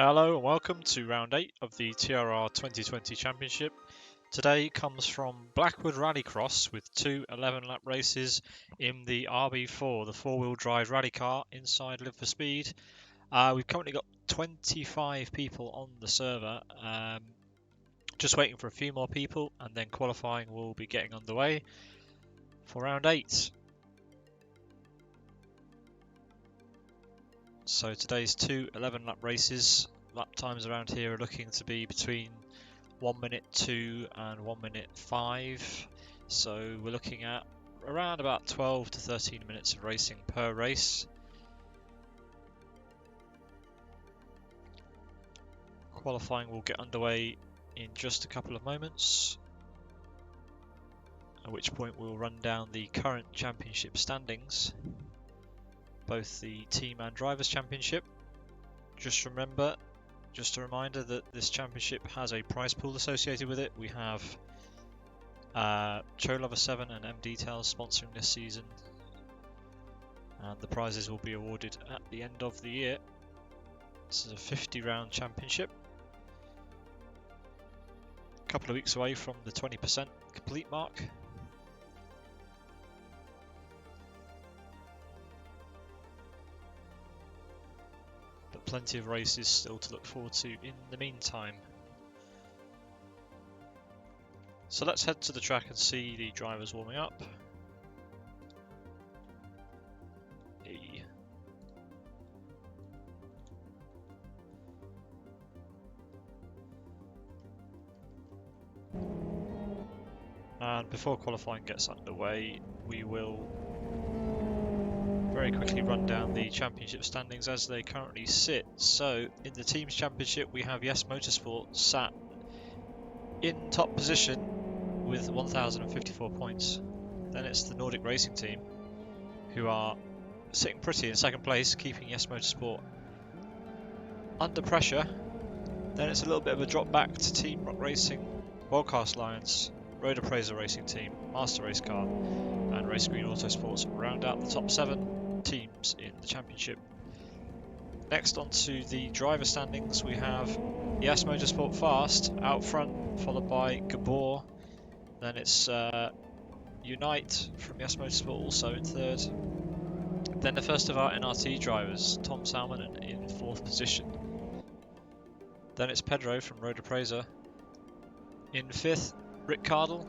Hello and welcome to round 8 of the TRR 2020 Championship. Today comes from Blackwood Rallycross with two 11-lap races in the RB4, the four-wheel drive rally car inside Live for Speed. We've currently got 25 people on the server, just waiting for a few more people, and then qualifying will be getting underway for round 8. So today's two 11-lap races. Lap times around here are looking to be between 1 minute 2 and 1 minute 5. So we're looking at around about 12 to 13 minutes of racing per race. Qualifying will get underway in just a couple of moments, at which point we'll run down the current championship standings, both the team and drivers championship. Just a reminder that this championship has a prize pool associated with it. We have Cholover 7 and M Details sponsoring this season, and the prizes will be awarded at the end of the year. This is a 50-round championship, a couple of weeks away from the 20% complete mark. Plenty of races still to look forward to in the meantime. So let's head to the track and see the drivers warming up. And before qualifying gets underway, we will very quickly run down the championship standings as they currently sit. So in the teams championship we have Yes Motorsport sat in top position with 1054 points. Then it's the Nordic Racing team who are sitting pretty in second place, keeping Yes Motorsport under pressure. Then it's a little bit of a drop back to Team Rock Racing, Wildcast Lions, Road Appraiser Racing Team, Master Race Car and Race Green Autosports round out the top 7 teams in the championship. Next onto the driver standings, we have Yes Motorsport Fast out front, followed by Gabor. Then it's Unite from Yes Motorsport also in third. Then the first of our NRT drivers, Tom Salmon, in fourth position. Then it's Pedro from Road Appraiser in fifth. Rick Cardle,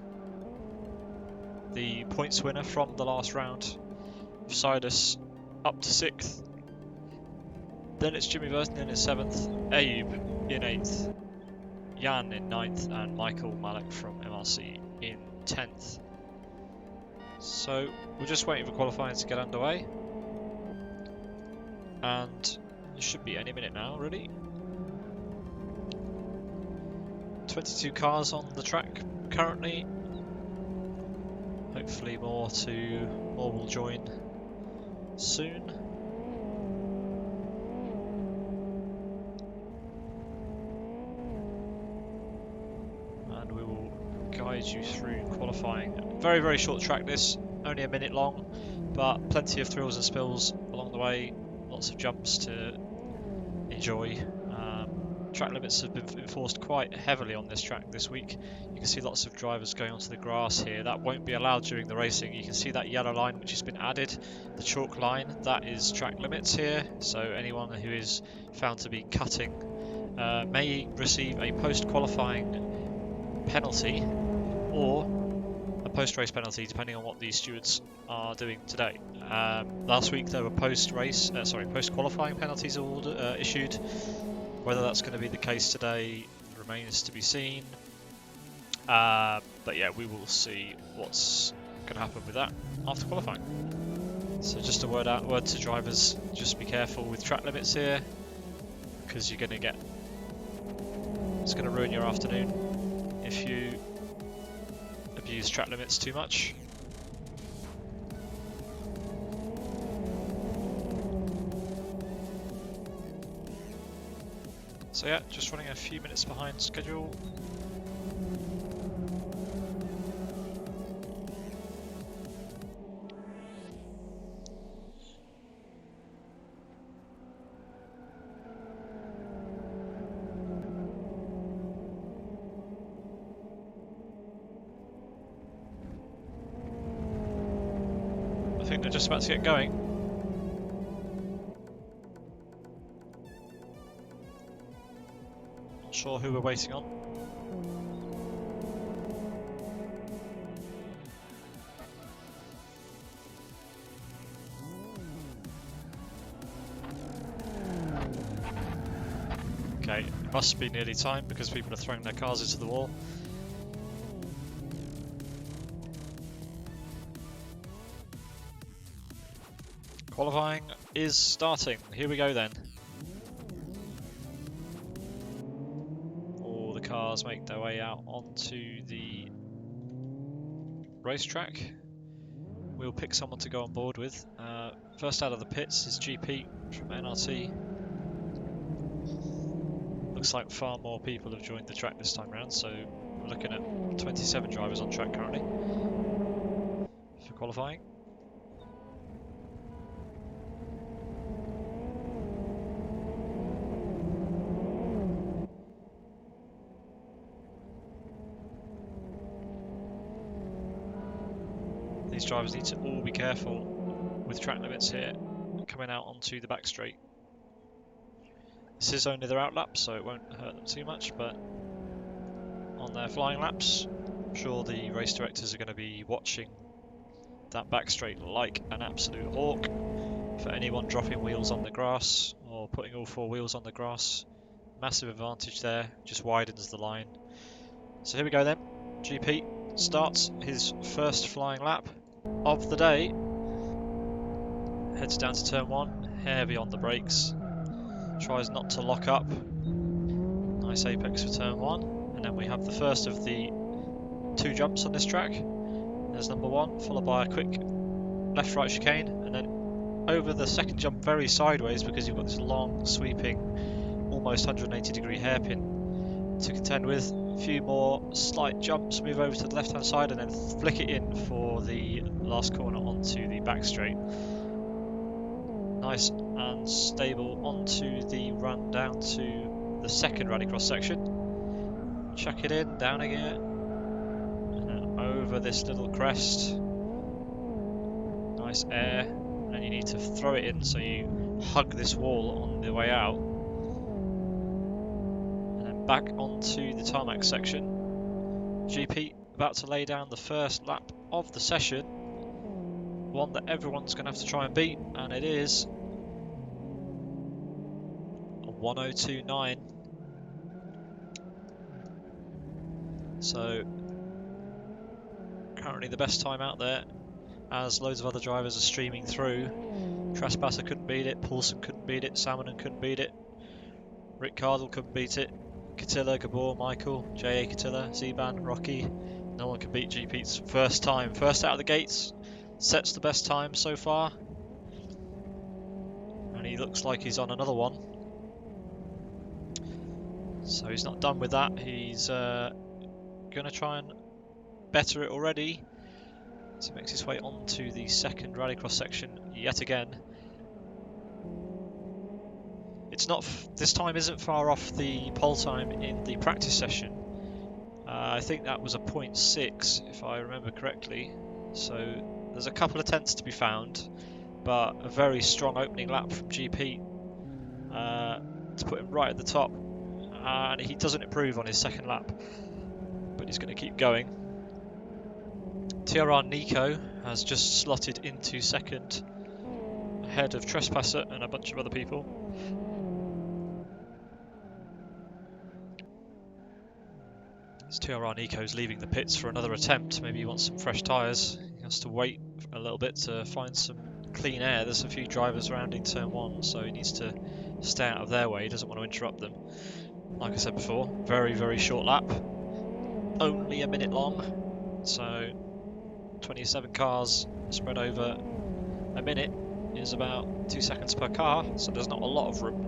the points winner from the last round, beside us, up to 6th. Then it's Jimmy Vernon in 7th, Abe in 8th, Jan in 9th, and Michael Malek from MRC in 10th. So we're just waiting for qualifying to get underway, and it should be any minute now, really. 22 cars on the track currently. Hopefully more will join soon. And we will guide you through qualifying. Very, very short track this, only a minute long, but plenty of thrills and spills along the way, lots of jumps to enjoy. Track limits have been enforced quite heavily on this track this week. You can see lots of drivers going onto the grass here. That won't be allowed during the racing. You can see that yellow line which has been added, the chalk line, that is track limits here. So anyone who is found to be cutting may receive a post-qualifying penalty or a post-race penalty depending on what the stewards are doing today. Last week there were post-qualifying penalties issued. Whether that's going to be the case today remains to be seen. But yeah, we will see what's going to happen with that after qualifying. So just a word to drivers, just be careful with track limits here, because it's going to ruin your afternoon if you abuse track limits too much. So yeah, just running a few minutes behind schedule. think they're just about to get going. Not sure who we're waiting on. Okay, it must be nearly time because people are throwing their cars into the wall. Qualifying is starting. Here we go then. All the cars make their way out onto the racetrack. We'll pick someone to go on board with. First out of the pits is GP from NRT. Looks like far more people have joined the track this time around, so we're looking at 27 drivers on track currently for qualifying. These drivers need to all be careful with track limits here coming out onto the back straight. This is only their out lap, so it won't hurt them too much, but on their flying laps, I'm sure the race directors are going to be watching that back straight like an absolute hawk. For anyone dropping wheels on the grass or putting all four wheels on the grass, massive advantage there, just widens the line. So here we go then. GP starts his first flying lap of the day. Heads down to turn one, heavy on the brakes. Tries not to lock up. Nice apex for turn one. And then we have the first of the two jumps on this track. There's number one, followed by a quick left-right chicane, and then over the second jump very sideways because you've got this long, sweeping, almost 180-degree hairpin to contend with. A few more slight jumps, move over to the left-hand side, and then flick it in for the last corner onto the back straight. Nice and stable onto the run down to the second rallycross section. Chuck it in, down again, and over this little crest. Nice air, and you need to throw it in so you hug this wall on the way out. And then back onto the tarmac section. GP about to lay down the first lap of the session. One that everyone's going to have to try and beat, and it is a 1:02.9. So currently the best time out there, as loads of other drivers are streaming through. Trespasser couldn't beat it, Paulson couldn't beat it, Salmonen couldn't beat it, Rick Cardle couldn't beat it, Catilla, Gabor, Michael, J.A. Catilla, Zeban, Rocky. No one can beat GP's first time. First out of the gates, sets the best time so far. And he looks like he's on another one. So he's not done with that. He's going to try and better it already. So he makes his way onto the second rallycross section yet again. It's not, this time isn't far off the pole time in the practice session. I think that was a 0.6 if I remember correctly. So there's a couple of tenths to be found, but a very strong opening lap from GP to put him right at the top. And he doesn't improve on his second lap, but he's going to keep going. TRR Nico has just slotted into second, ahead of Trespasser and a bunch of other people. As TRR Nico's leaving the pits for another attempt, maybe he wants some fresh tyres. He has to wait a little bit to find some clean air. There's a few drivers rounding turn one, so he needs to stay out of their way. He doesn't want to interrupt them. Like I said before, very, very short lap. Only a minute long, so 27 cars spread over a minute is about 2 seconds per car, so there's not a lot of room.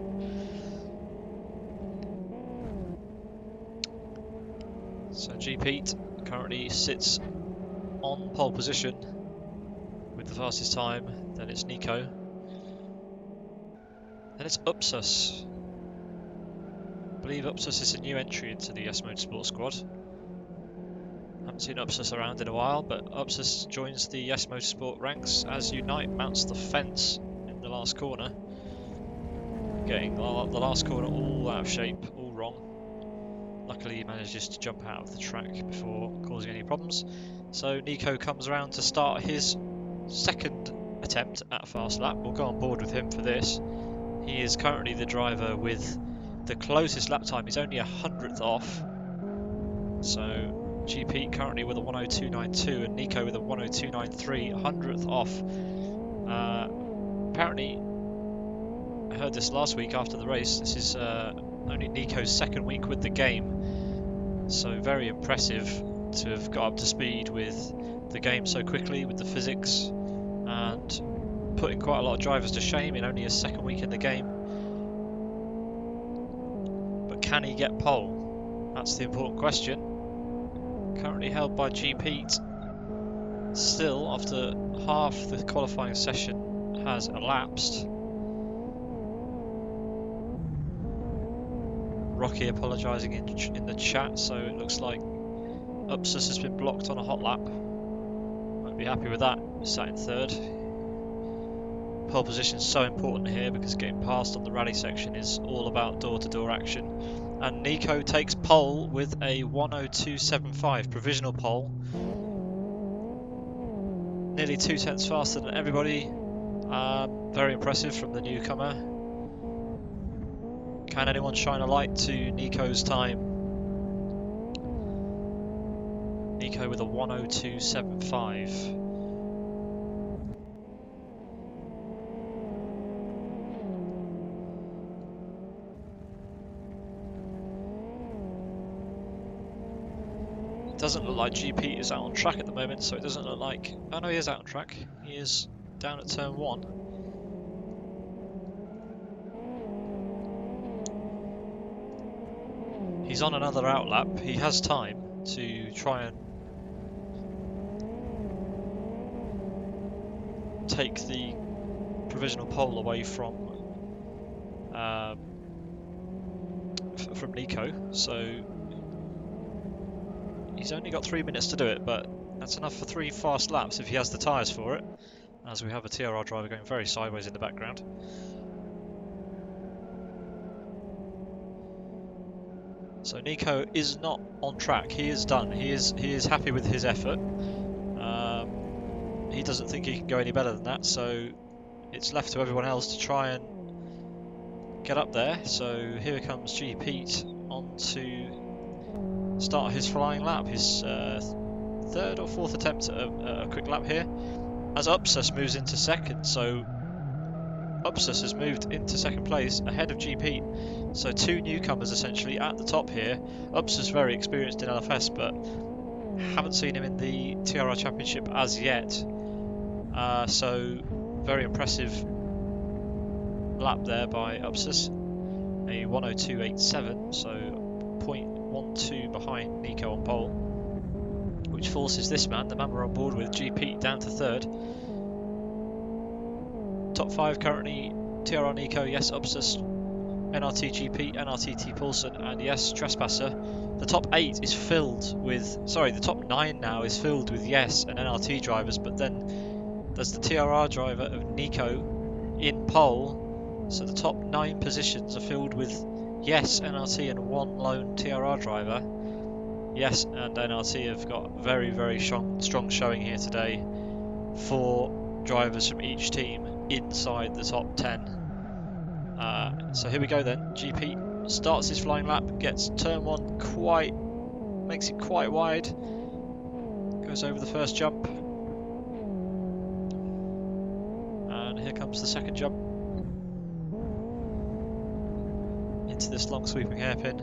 So GP currently sits on pole position with the fastest time. Then it's Nico. Then it's Upsus. I believe Upsus is a new entry into the S Motorsport squad. Haven't seen Upsus around in a while, but Upsus joins the Yes Motorsport ranks as Unite mounts the fence in the last corner. Getting the last corner all out of shape, all wrong. Luckily he manages to jump out of the track before causing any problems. So Nico comes around to start his second attempt at a fast lap. We'll go on board with him for this. He is currently the driver with the closest lap time. He's only 100th off. So GP currently with a 102.92 and Nico with a 102.93, 100th off. Apparently, I heard this last week after the race. This is only Nico's second week with the game, so very impressive to have got up to speed with the game so quickly, with the physics, and putting quite a lot of drivers to shame in only his second week in the game. But can he get pole? That's the important question. Currently held by G Pete. Still, after half the qualifying session has elapsed. Rocky apologising in the chat, so it looks like Upsus has been blocked on a hot lap. Won't be happy with that, sat in third. Pole position is so important here because getting past on the rally section is all about door-to-door action. And Nico takes pole with a 102.75 provisional pole. Nearly 2 tenths faster than everybody. Very impressive from the newcomer. Can anyone shine a light to Nico's time? Nico with a 102.75. It doesn't look like GP is out on track at the moment, so it doesn't look like... Oh no, he is out on track. He is down at turn 1. He's on another outlap. He has time to try and take the provisional pole away from Nico. So he's only got 3 minutes to do it, but that's enough for 3 fast laps if he has the tyres for it. As we have a TRR driver going very sideways in the background. So Nico is not on track. He is done. He is happy with his effort. He doesn't think he can go any better than that. So it's left to everyone else to try and get up there. So here comes G Pete on to start his flying lap. His third or fourth attempt at a quick lap here. As Upsus moves into second. So Upsus has moved into second place ahead of G Pete. So 2 newcomers essentially at the top here. Upsus very experienced in LFS, but haven't seen him in the TRR Championship as yet. So very impressive lap there by Upsus. A 102.87, so 0.12 behind Nico on pole, which forces this man, the man we're on board with, G Pete, down to third. Top 5 currently TRR Nico, yes Upsus, NRT GP, NRT T Paulson, and yes Trespasser. The top 8 is filled with, sorry, the top 9 now is filled with yes and NRT drivers, but then there's the TRR driver of Nico in pole, so the top 9 positions are filled with yes NRT and 1 lone TRR driver. Yes and NRT have got very, very strong showing here today. 4 drivers from each team inside the top 10. So here we go then. GP starts his flying lap, gets turn 1 makes it quite wide, goes over the first jump, and here comes the second jump into this long sweeping hairpin.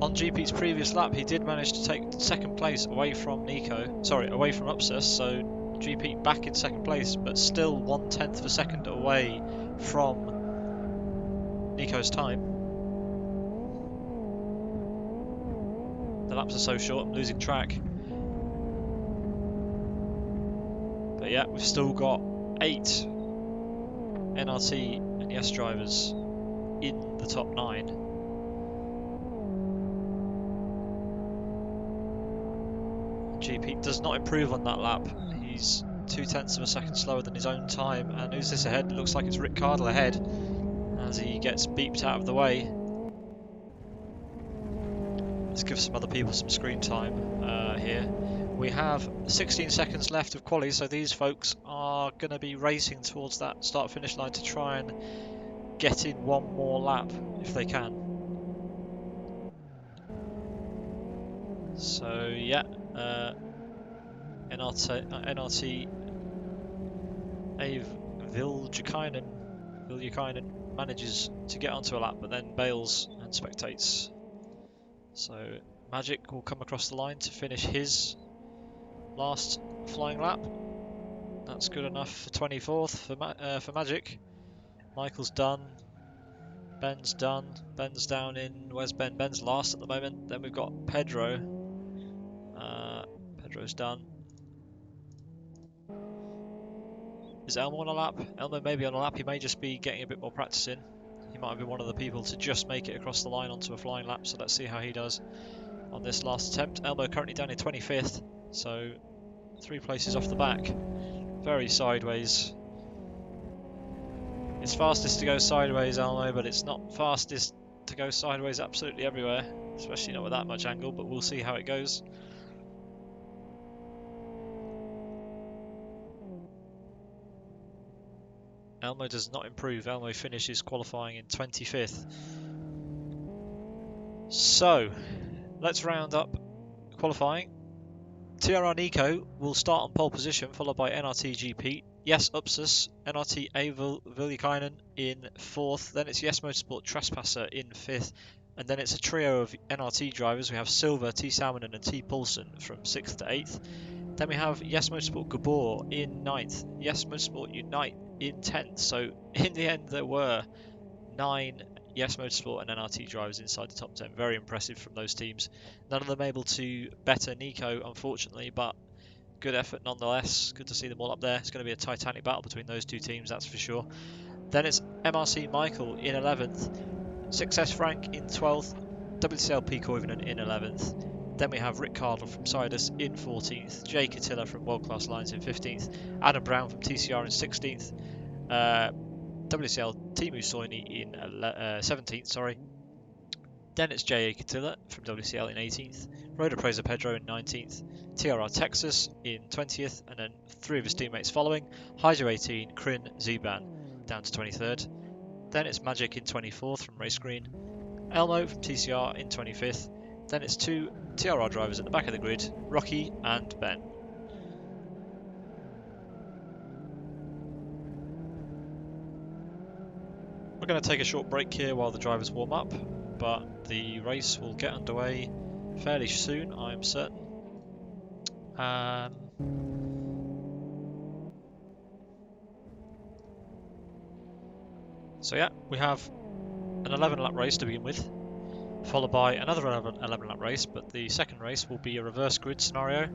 On GP's previous lap, he did manage to take second place away from away from Upsus, so GP back in second place, but still 1/10 of a second away from Nico's time. The laps are so short, I'm losing track. But yeah, we've still got 8 NRT and and Yes drivers in the top 9. GP does not improve on that lap. He's 0.2 of a second slower than his own time. And who's this ahead? It looks like it's Rick Cardle ahead as he gets beeped out of the way. Let's give some other people some screen time here. We have 16 seconds left of quali, so these folks are going to be racing towards that start-finish line to try and get in one more lap if they can. So yeah, NRT Viljakainen manages to get onto a lap, but then bails and spectates. So Magic will come across the line to finish his last flying lap. That's good enough for 24th for Magic. Michael's done. Ben's done. Ben's down in... Where's Ben? Ben's last at the moment. Then we've got Pedro. Pedro's done. Is Elmo on a lap? Elmo may be on a lap. He may just be getting a bit more practice in. He might have been one of the people to just make it across the line onto a flying lap. So let's see how he does on this last attempt. Elmo currently down in 25th. So 3 places off the back. Very sideways. It's fastest to go sideways, Elmo, but it's not fastest to go sideways absolutely everywhere, especially not with that much angle, but we'll see how it goes. Elmo does not improve. Elmo finishes qualifying in 25th. So, let's round up qualifying. TRR Nico will start on pole position, followed by NRT GP. Yes Upsus, NRT Viljakainen in 4th. Then it's Yes Motorsport Trespasser in 5th. And then it's a trio of NRT drivers. We have Silva, T Salmonen and T Poulsen from 6th to 8th. Then we have Yes Motorsport Gabor in 9th. Yes Motorsport Unite in 10th. So in the end there were 9 Yes Motorsport and NRT drivers inside the top 10. Very impressive from those teams. None of them able to better Nico, unfortunately, but good effort nonetheless. Good to see them all up there. It's going to be a titanic battle between those two teams, that's for sure. Then it's MRC Michael in 11th, Success Frank in 12th, WCL P Koivunen in 11th. Then we have Rick Cardle from Sidus in 14th, Jay Catilla from World Class Lines in 15th, Adam Brown from TCR in 16th, WCL Timu Soini in 17th, sorry. Then it's J.A. Catilla from WCL in 18th, Roda Preza Pedro in 19th, TRR Texas in 20th, and then 3 of his teammates following, Hydro 18, Kryn, Zuban down to 23rd. Then it's Magic in 24th from Race Green, Elmo from TCR in 25th. Then it's 2 TRR drivers at the back of the grid, Rocky and Ben. We're going to take a short break here while the drivers warm up, but the race will get underway fairly soon, I'm certain. So yeah, we have an 11 lap race to begin with, followed by another 11 lap race, but the second race will be a reverse grid scenario.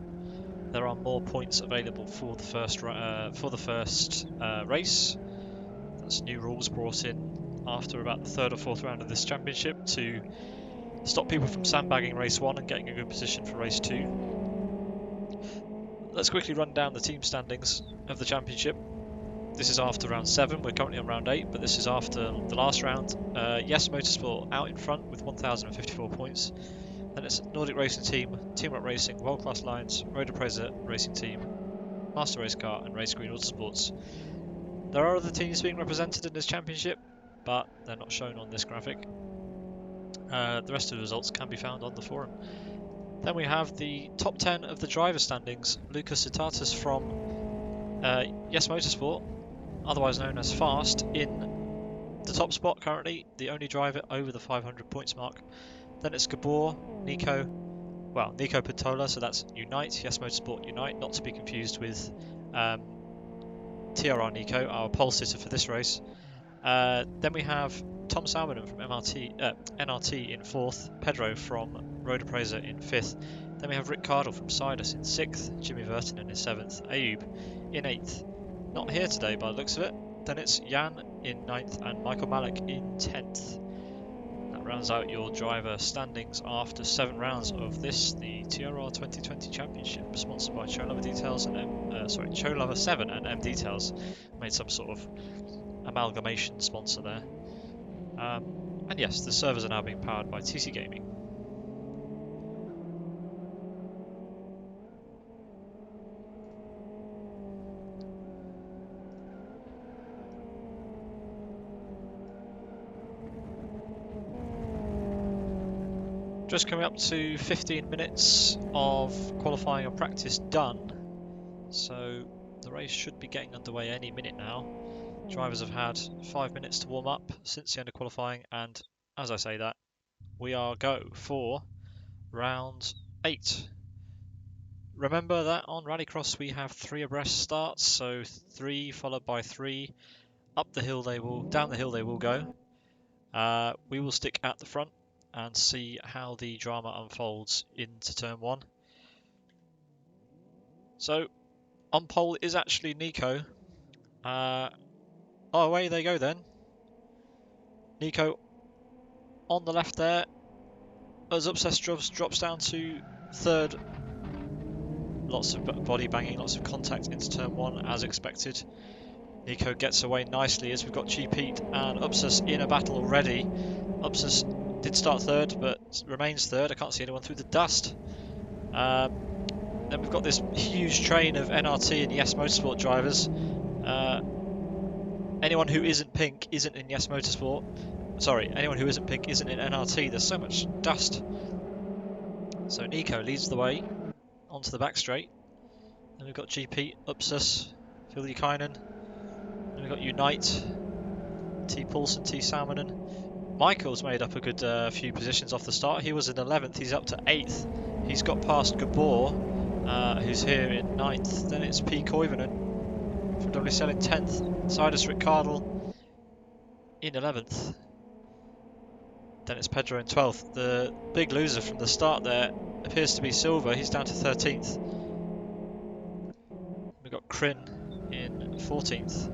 There are more points available for the first race. That's new rules brought in after about the 3rd or 4th round of this championship to stop people from sandbagging race 1 and getting a good position for race 2. Let's quickly run down the team standings of the championship. This is after round 7, we're currently on round 8, but this is after the last round. Yes Motorsport out in front with 1,054 points. Then it's Nordic Racing Team, Team Rock Racing, World Class Lines, Roda Preza Racing Team, Master Race Car and Race Green Autosports. There are other teams being represented in this championship, but they're not shown on this graphic. The rest of the results can be found on the forum. Then we have the top 10 of the driver standings. Lucas Itatis from Yes Motorsport, otherwise known as Fast, in the top spot currently, the only driver over the 500 points mark. Then it's Gabor, Nico Patola, so that's Unite, Yes Motorsport Unite, not to be confused with TRR Nico, our pole sitter for this race. Then we have Tom Salmonen from NRT in 4th, Pedro from Roda Preza in 5th. Then we have Rick Cardle from Sidus in 6th, Jimmy Vertinen in 7th, Ayub in 8th. Not here today by the looks of it. Then it's Jan in 9th and Michael Malik in 10th. That rounds out your driver standings after 7 rounds of this, the TRR 2020 Championship, sponsored by Cholover Details and Cholover 7 and M Details. Made some sort of amalgamation sponsor there. And yes, the servers are now being powered by TC Gaming. Just coming up to 15 minutes of qualifying and practice done, so the race should be getting underway any minute now. Drivers have had 5 minutes to warm up since the end of qualifying, and as I say that, we are go for round 8. Remember that on Rallycross we have 3 abreast starts, so 3 followed by 3. Up the hill they will, down the hill they will go. We will stick at the front and see how the drama unfolds into turn 1. So, on pole is actually Nico. Away they go then. Nico on the left there, as Obsessed drops down to 3rd. Lots of body banging, lots of contact into turn 1 as expected. Nico gets away nicely as we've got G-Pete and Upsus in a battle already. Upsus did start 3rd but remains 3rd. I can't see anyone through the dust. Then we've got this huge train of NRT and Yes Motorsport drivers. Anyone who isn't pink isn't in Yes Motorsport. Sorry, anyone who isn't pink isn't in NRT. There's so much dust. So Nico leads the way onto the back straight. Then we've got GP, Upsus, Viljukainen. Then we've got Unite, T. Paulson, T. Salmonen. Michael's made up a good few positions off the start. He was in 11th, he's up to 8th. He's got past Gabor, who's here in 9th. Then it's P. Koivunen from WSL in 10th. Sidus Rickardle in 11th. Then it's Pedro in 12th. The big loser from the start there appears to be Silva. He's down to 13th. We've got Kryn in 14th.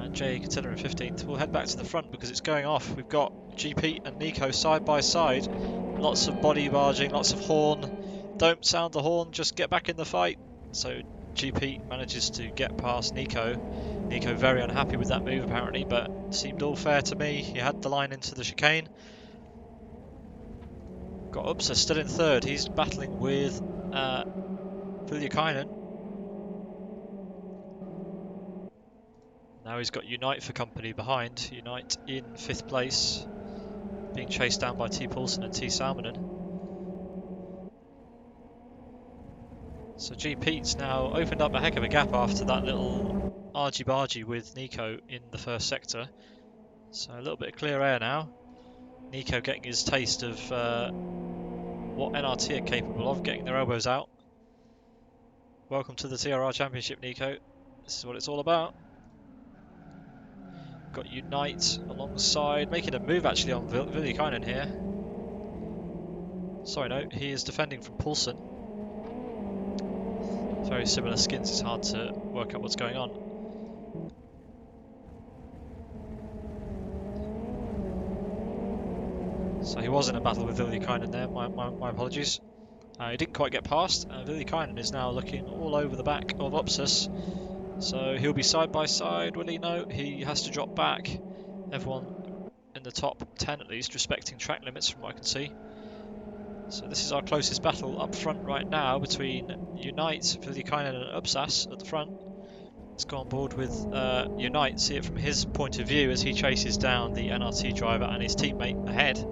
And Jay Catilla in 15th. We'll head back to the front because it's going off. We've got GP and Nico side by side. Lots of body barging, lots of horn. Don't sound the horn, just get back in the fight. So GP manages to get past Nico. Nico very unhappy with that move apparently, but seemed all fair to me. He had the line into the chicane. Got Upsa still in 3rd. He's battling with Viljukainen. Now he's got Unite for company behind. Unite in 5th place, being chased down by T. Paulson and T. Salmonen. So G-Pete's now opened up a heck of a gap after that little argy-bargy with Nico in the 1st sector. So a little bit of clear air now. Nico getting his taste of what NRT are capable of, getting their elbows out. Welcome to the TRR Championship, Nico. This is what it's all about. Got Unite alongside, making a move actually on Viljukainen here. Sorry, no, he is defending from Paulson. Very similar skins, it's hard to work out what's going on. So he was in a battle with Viljukainen there, my apologies. He didn't quite get past. Viljukainen is now looking all over the back of Upsus. So he'll be side by side, will he? No, he has to drop back. Everyone in the top 10 at least, respecting track limits from what I can see. So this is our closest battle up front right now between Unite, Viljukainen and Upsas at the front. Let's go on board with Unite, see it from his point of view as he chases down the NRT driver and his teammate ahead.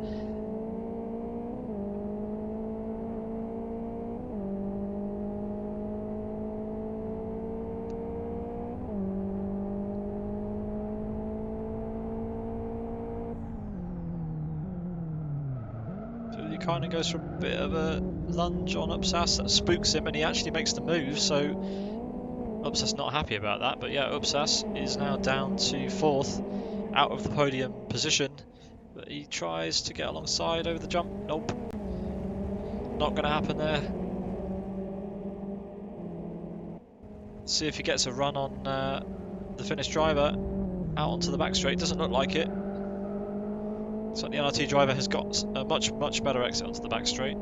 Kind of goes for a bit of a lunge on Upsas that spooks him and he actually makes the move, so Upsas not happy about that, but yeah, Upsas is now down to 4th, out of the podium position, but he tries to get alongside over the jump. Nope, not going to happen there. See if he gets a run on the Finnish driver. out onto the back straight. Doesn't look like it. So the NRT driver has got a much better exit onto the back straight.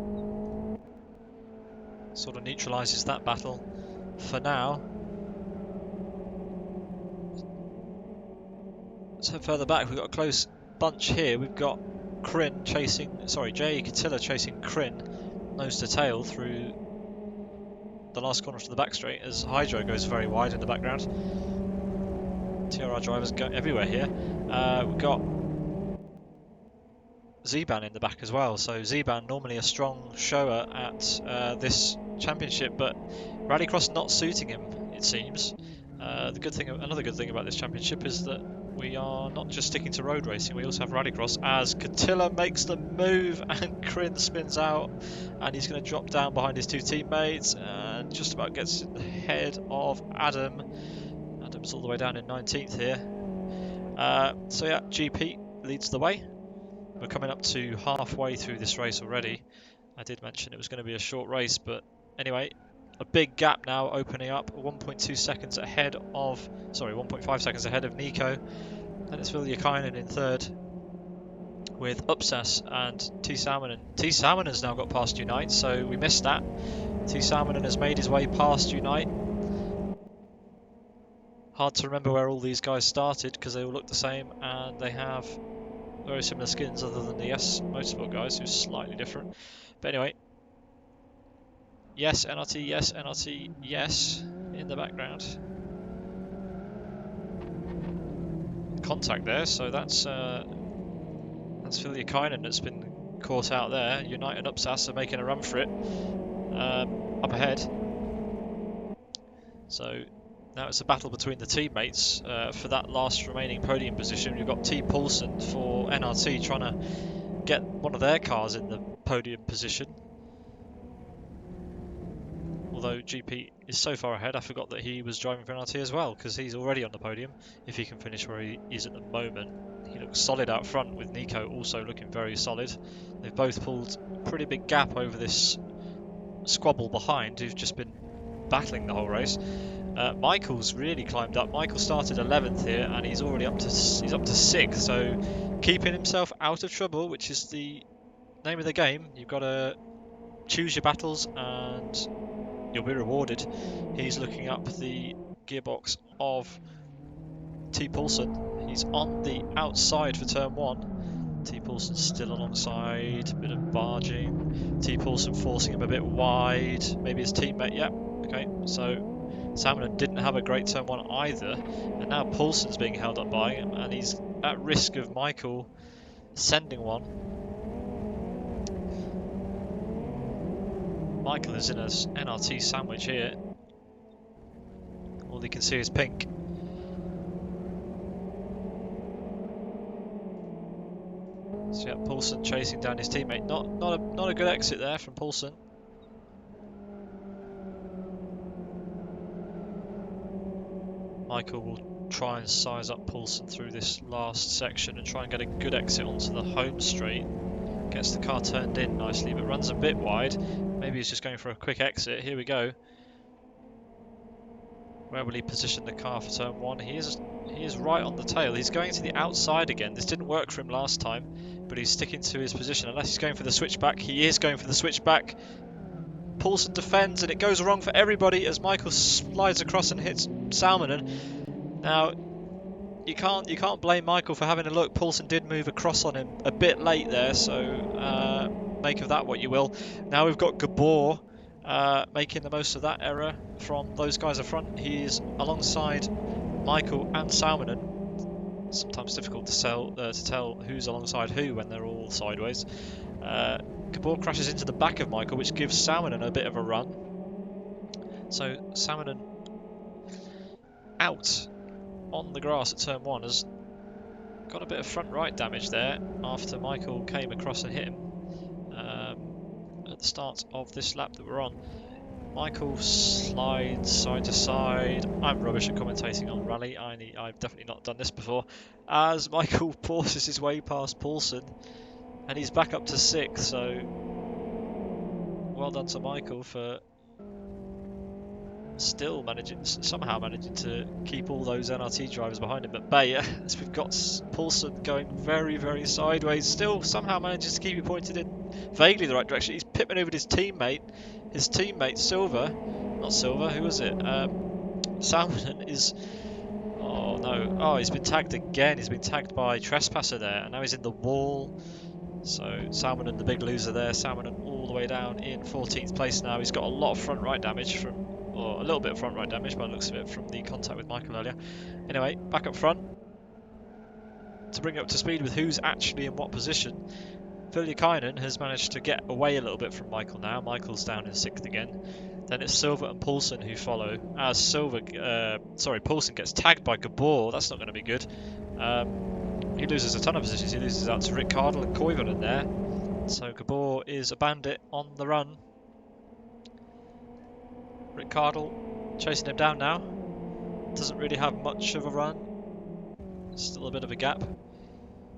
Sort of neutralises that battle for now. So further back, we've got a close bunch here. We've got Jay Catilla chasing Crin nose to tail through the last corner to the back straight as Hydro goes very wide in the background. TRR drivers go everywhere here. We've got Z-Ban in the back as well. So Z-Ban normally a strong shower at this championship, but Rallycross not suiting him, it seems. Another good thing about this championship is that we are not just sticking to road racing, we also have Rallycross as Catilla makes the move and Crin spins out and he's going to drop down behind his two teammates and just about gets ahead of Adam. Adam's all the way down in 19th here. So yeah, GP leads the way. We're coming up to halfway through this race already. I did mention it was going to be a short race, but anyway, a big gap now opening up, 1.5 seconds ahead of Nico. Then it's Viljakainen in third with Upsas and T Salmonen. T Salmonen's now got past Unite, so we missed that. T Salmonen has made his way past Unite. Hard to remember where all these guys started because they all look the same and they have very similar skins other than the S Motorsport guys who's slightly different. But anyway, yes NRT, yes in the background. Contact there, so that's Viljakainen that's been caught out there. Unite and Upsas are making a run for it up ahead. So now it's a battle between the teammates for that last remaining podium position. You've got T Paulson for NRT trying to get one of their cars in the podium position. Although GP is so far ahead, I forgot that he was driving for NRT as well, because he's already on the podium, if he can finish where he is at the moment. He looks solid out front, with Nico also looking very solid. They've both pulled a pretty big gap over this squabble behind, who've just been battling the whole race. Michael's really climbed up. Michael started 11th here, and he's already up to 6th, so keeping himself out of trouble, which is the name of the game. You've got to choose your battles, and you'll be rewarded. He's looking up the gearbox of T Paulson. He's on the outside for turn 1. T Paulson's still alongside, a bit of barging. T Paulson forcing him a bit wide. Maybe his teammate, yeah. Okay, so Salmonen didn't have a great turn 1 either. And now Paulson's being held up by him, and he's at risk of Michael sending one. Michael is in a NRT sandwich here. All you can see is pink. So yeah, Paulson chasing down his teammate. Not a good exit there from Paulson. Michael will try and size up Paulson through this last section and try and get a good exit onto the home straight. Gets the car turned in nicely, but runs a bit wide. Maybe he's just going for a quick exit. Here we go. Where will he position the car for turn 1? He is right on the tail. He's going to the outside again. This didn't work for him last time, but he's sticking to his position. Unless he's going for the switchback. He is going for the switchback. Paulson defends, and it goes wrong for everybody as Michael slides across and hits Salmonen. Now, you can't blame Michael for having a look. Paulson did move across on him a bit late there, so make of that what you will. Now we've got Gabor making the most of that error from those guys up front. He is alongside Michael and Salmonen. Sometimes difficult to tell who's alongside who when they're all sideways. Gabor crashes into the back of Michael, which gives Salmonen a bit of a run. So Salmonen out on the grass at turn 1 has got a bit of front right damage there after Michael came across and hit him at the start of this lap that we're on. Michael slides side to side. I'm rubbish at commentating on rally. I've definitely not done this before. As Michael forces his way past Paulson, and he's back up to 6th, so well done to Michael for still somehow managing to keep all those NRT drivers behind him. But Bay, as we've got Paulson going very, very sideways, still somehow manages to keep it pointed in vaguely the right direction. He's pipping over his teammate Silver, not Silver, who was it? Salmon is, oh no, oh, he's been tagged again. He's been tagged by Trespasser there, and now he's in the wall. So Salmon and the big loser there. Salmon all the way down in 14th place now. He's got a lot of front right damage from, or a little bit of front right damage by the looks of it from the contact with Michael earlier. Anyway, back up front to bring it up to speed with who's actually in what position. Viljakainen has managed to get away a little bit from Michael now. Michael's down in 6th again. Then it's Silver and Paulson who follow. As Paulson gets tagged by Gabor. That's not going to be good. He loses a ton of positions. He loses out to Rick Cardle and Koivunen there. So Gabor is a bandit on the run. Rick Cardle chasing him down now. Doesn't really have much of a run. Still a bit of a gap.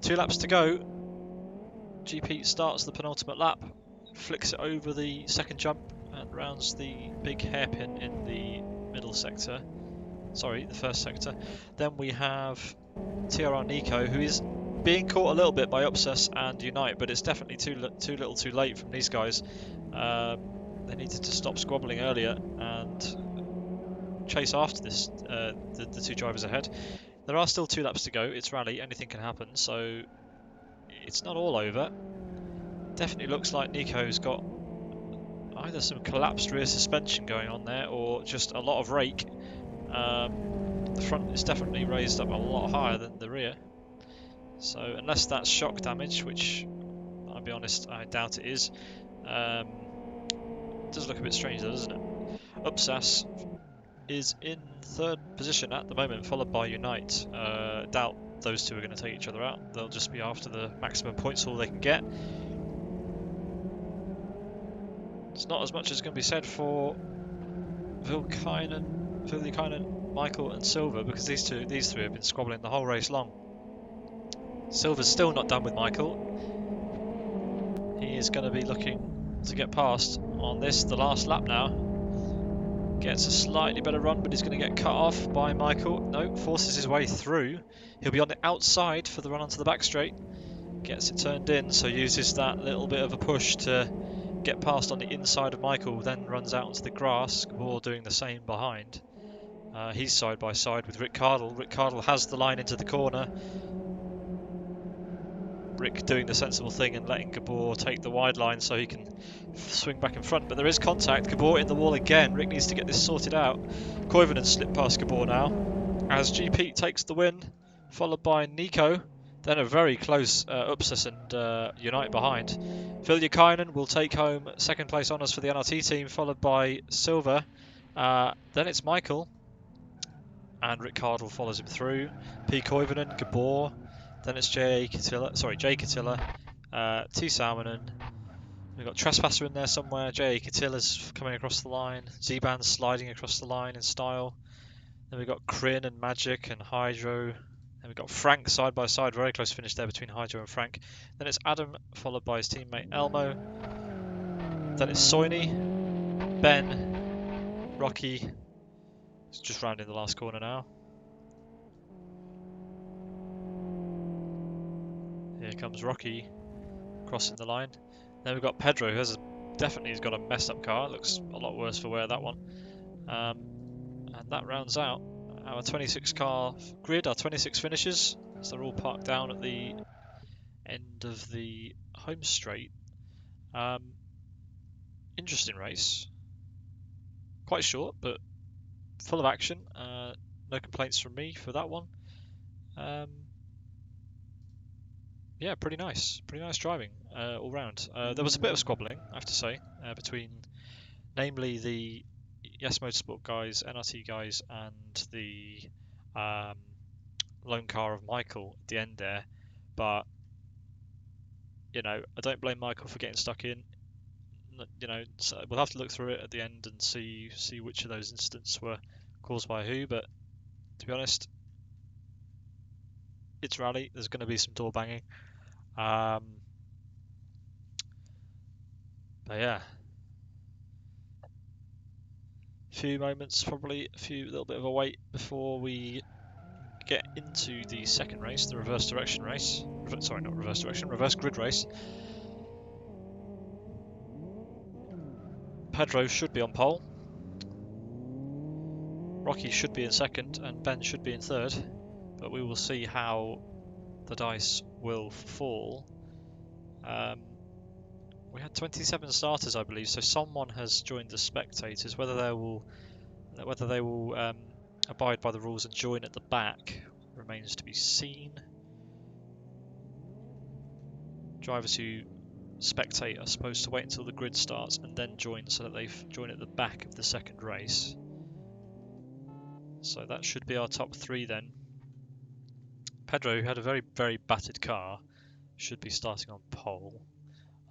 2 laps to go. GP starts the penultimate lap. Flicks it over the second jump and rounds the big hairpin in the middle sector. Sorry, the first sector. Then we have TRR Nico, who is being caught a little bit by Upsus and Unite, but it's definitely too little too late from these guys. They needed to stop squabbling earlier and chase after this the 2 drivers ahead. There are still 2 laps to go. It's rally, anything can happen, so it's not all over. Definitely looks like Nico's got either some collapsed rear suspension going on there or just a lot of rake. The front is definitely raised up a lot higher than the rear. So unless that's shock damage, which I'll be honest, I doubt it is. It does look a bit strange though, doesn't it? Upsas is in 3rd position at the moment, followed by Unite. Doubt those 2 are going to take each other out. They'll just be after the maximum points haul they can get. It's not as much as going to be said for Viljakainen, Michael and Silver, because these 3 have been squabbling the whole race long. Silver's still not done with Michael. He is going to be looking to get past on this, the last lap now. Gets a slightly better run, but he's going to get cut off by Michael. No, forces his way through. He'll be on the outside for the run onto the back straight. Gets it turned in, so uses that little bit of a push to get past on the inside of Michael, then runs out onto the grass. Gabor doing the same behind. He's side by side with Rick Cardle. Rick Cardle has the line into the corner. Rick doing the sensible thing and letting Gabor take the wide line so he can swing back in front, but there is contact. Gabor in the wall again. Rick needs to get this sorted out. Koivunen slipped past Gabor now as GP takes the win, followed by Nico, then a very close Upsus and Unite behind. Viljakainen will take home 2nd place honours for the NRT team, followed by Silver. Then it's Michael, and Rick Cardle follows him through. P. Koivunen, Gabor. Then it's Jay Catilla, T. Salmonen. We've got Trespasser in there somewhere. Jay Catilla's coming across the line. Z-Band's sliding across the line in style. Then we've got Kryn and Magic and Hydro. Then we've got Frank side by side. Very close finish there between Hydro and Frank. Then it's Adam, followed by his teammate Elmo. Then it's Soini, Ben, Rocky. It's just rounding the last corner now. Here comes Rocky crossing the line. Then we've got Pedro, who has definitely got a messed up car. It looks a lot worse for wear, that one. And that rounds out our 26 car grid, our 26 finishers, as they're all parked down at the end of the home straight. Interesting race. Quite short, but full of action. No complaints from me for that one. Yeah, pretty nice. Pretty nice driving all round. There was a bit of squabbling, I have to say, between namely the Yes Motorsport guys, NRT guys, and the lone car of Michael at the end there. But, you know, I don't blame Michael for getting stuck in. You know, so we'll have to look through it at the end and see which of those incidents were caused by who. But to be honest, it's rally. There's going to be some door banging. But yeah, few moments, probably a little bit of a wait before we get into the second race, the reverse direction race. Sorry, not reverse direction, reverse grid race. Pedro should be on pole. Rocky should be in second, and Ben should be in third. But we will see how the dice will fall. We had 27 starters, I believe, so someone has joined the spectators. Whether they will abide by the rules and join at the back remains to be seen. Drivers who spectate are supposed to wait until the grid starts and then join, so that they join at the back of the second race. So that should be our top three then. Pedro, who had a very, very battered car, should be starting on pole.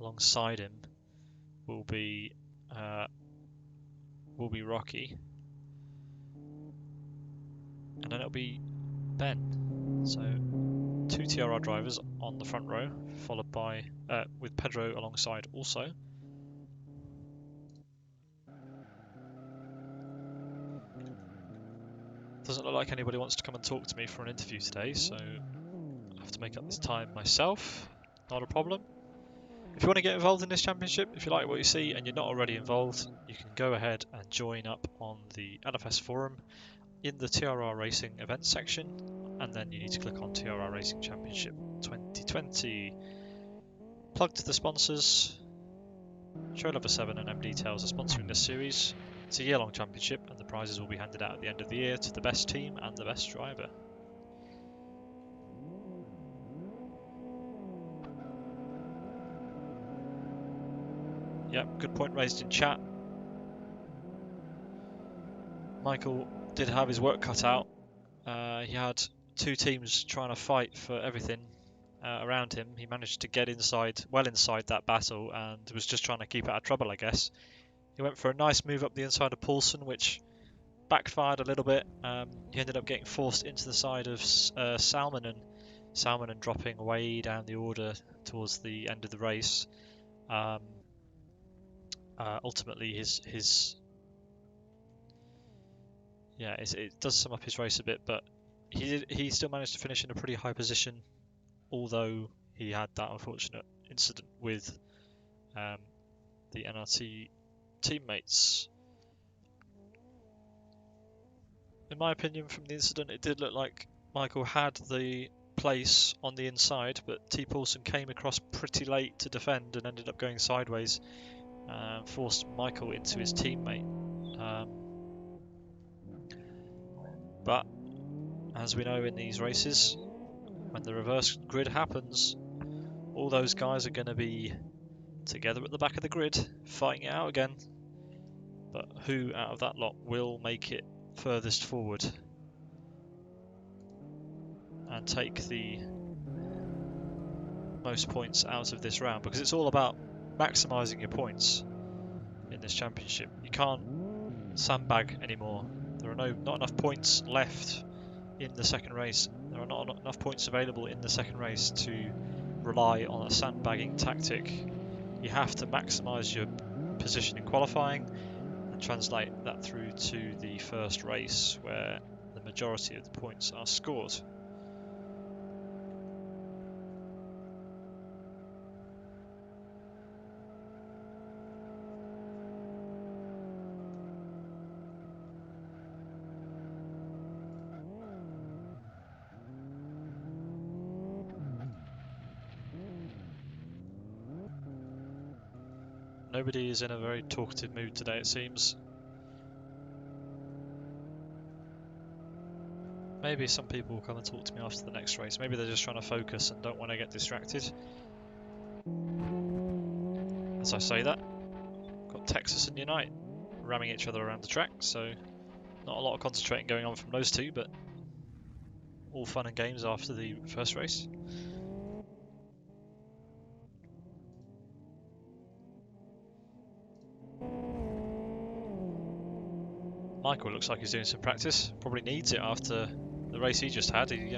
Alongside him will be Rocky, and then it'll be Ben. So 2 TRR drivers on the front row, followed by with Pedro alongside also. Doesn't look like anybody wants to come and talk to me for an interview today, so I have to make up this time myself. Not a problem. If you want to get involved in this championship, if you like what you see and you're not already involved, you can go ahead and join up on the LFS forum in the TRR Racing events section, and then you need to click on TRR Racing Championship 2020. Plug to the sponsors. Show Lover 7 and M Details are sponsoring this series. It's a year-long championship, and the prizes will be handed out at the end of the year to the best team and the best driver. Yep, good point raised in chat. Michael did have his work cut out. He had two teams trying to fight for everything around him. He managed to get well inside that battle, and was just trying to keep out of trouble, I guess. He went for a nice move up the inside of Paulson, which backfired a little bit. He ended up getting forced into the side of Salmon and dropping way down the order towards the end of the race. Ultimately, it does sum up his race a bit, but he still managed to finish in a pretty high position, although he had that unfortunate incident with the NRT teammates. In my opinion, from the incident, it did look like Michael had the place on the inside, but T. Paulson came across pretty late to defend and ended up going sideways and forced Michael into his teammate. But as we know in these races, when the reverse grid happens, all those guys are going to be together at the back of the grid, fighting it out again. But who out of that lot will make it furthest forward and take the most points out of this round? Because it's all about maximising your points in this championship. You can't sandbag anymore. There are not enough points left in the second race. There are not enough points available in the second race to rely on a sandbagging tactic. You have to maximise your position in qualifying and translate that through to the first race, where the majority of the points are scored. Nobody is in a very talkative mood today, it seems. Maybe some people will come and talk to me after the next race. Maybe they're just trying to focus and don't want to get distracted. As I say that, got Texas and Unite ramming each other around the track, so not a lot of concentrating going on from those two, but all fun and games after the first race. Michael looks like he's doing some practice. Probably needs it after the race he just had. He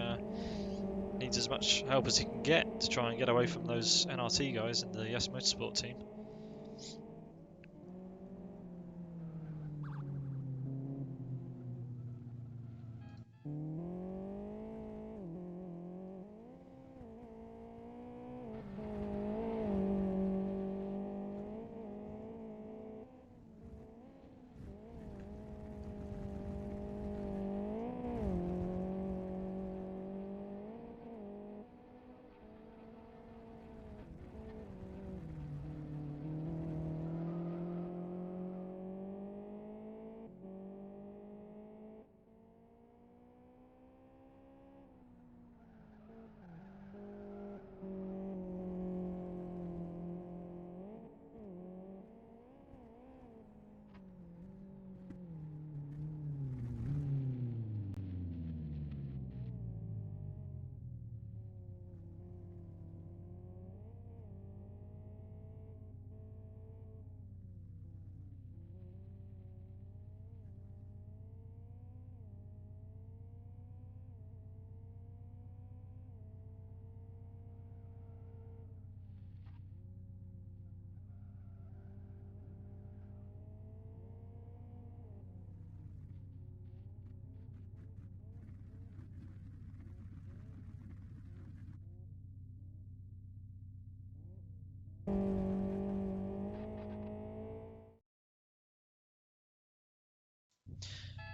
needs as much help as he can get to try and get away from those NRT guys in the Yes Motorsport team.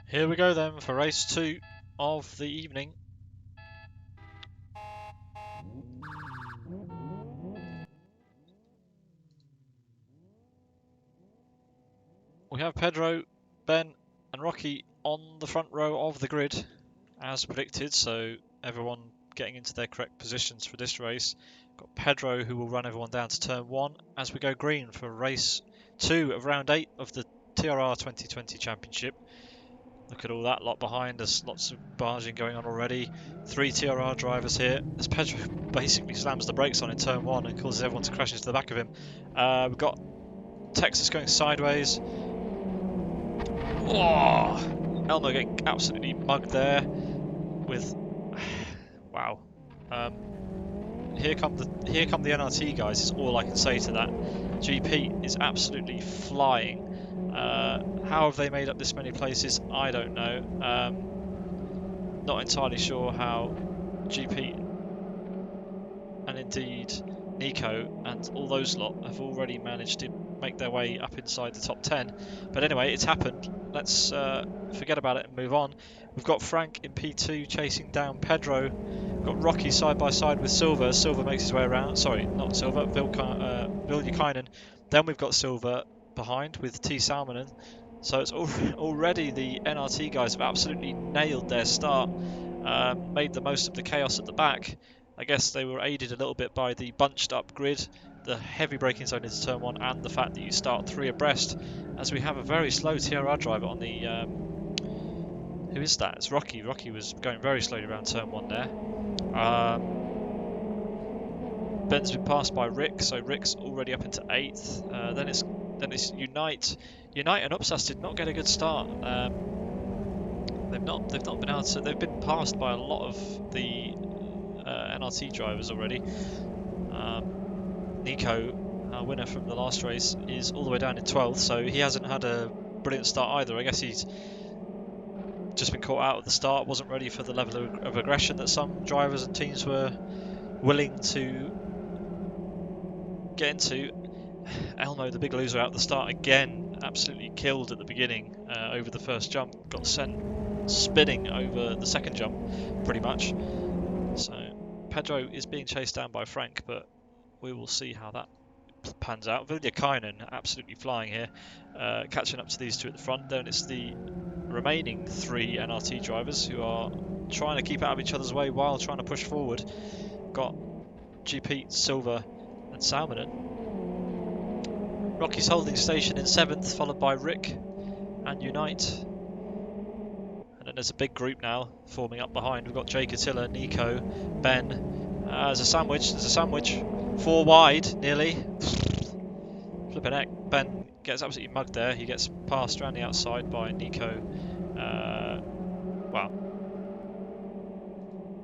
Here we go then for race 2 of the evening. We have Pedro, Ben and Rocky on the front row of the grid as predicted, so everyone getting into their correct positions for this race. Got Pedro who will run everyone down to turn 1 as we go green for race 2 of round 8 of the TRR 2020 Championship. Look at all that lot behind us, lots of barging going on already. 3 TRR drivers here as Pedro basically slams the brakes on in turn 1 and causes everyone to crash into the back of him. We've got Texas going sideways. Oh, Elmo getting absolutely mugged there with wow. Here come the NRT guys is all I can say to that. GP is absolutely flying. How have they made up this many places? I don't know. Not entirely sure how GP and indeed Nico and all those lot have already managed to make their way up inside the top 10. But anyway, it's happened. Let's forget about it and move on. We've got Frank in P2 chasing down Pedro. We've got Rocky side by side with Silver. Silver makes his way around. Sorry, not Silver, Viljukainen. Then we've got Silver behind with T. Salmonen. So it's already the NRT guys have absolutely nailed their start. Made the most of the chaos at the back. I guess they were aided a little bit by the bunched up grid, the heavy braking zone into turn 1, and the fact that you start 3 abreast, as we have a very slow TRR driver on the... who is that? It's Rocky. Rocky was going very slowly around turn 1 there. Ben's been passed by Rick, so Rick's already up into 8th. Then it's Unite. Unite and Upsas did not get a good start. They've not been able to. They've been passed by a lot of the NRT drivers already. Nico, our winner from the last race, is all the way down in 12th, so he hasn't had a brilliant start either. I guess he's just been caught out at the start, wasn't ready for the level of aggression that some drivers and teams were willing to get into. Elmo, the big loser out at the start again, absolutely killed at the beginning over the first jump, got sent spinning over the second jump pretty much. So Pedro is being chased down by Frank, but we will see how that pans out. Viljukainen absolutely flying here, catching up to these two at the front. Then it's the remaining 3 NRT drivers who are trying to keep out of each other's way while trying to push forward. Got GP, Silver and Salmonen. Rocky's holding station in 7th, followed by Rick and Unite. And then there's a big group now forming up behind. We've got Jake Attila, Nico, Ben. There's a sandwich. 4 wide, nearly. Flipping heck. Ben gets absolutely mugged there. He gets passed around the outside by Nico. Wow.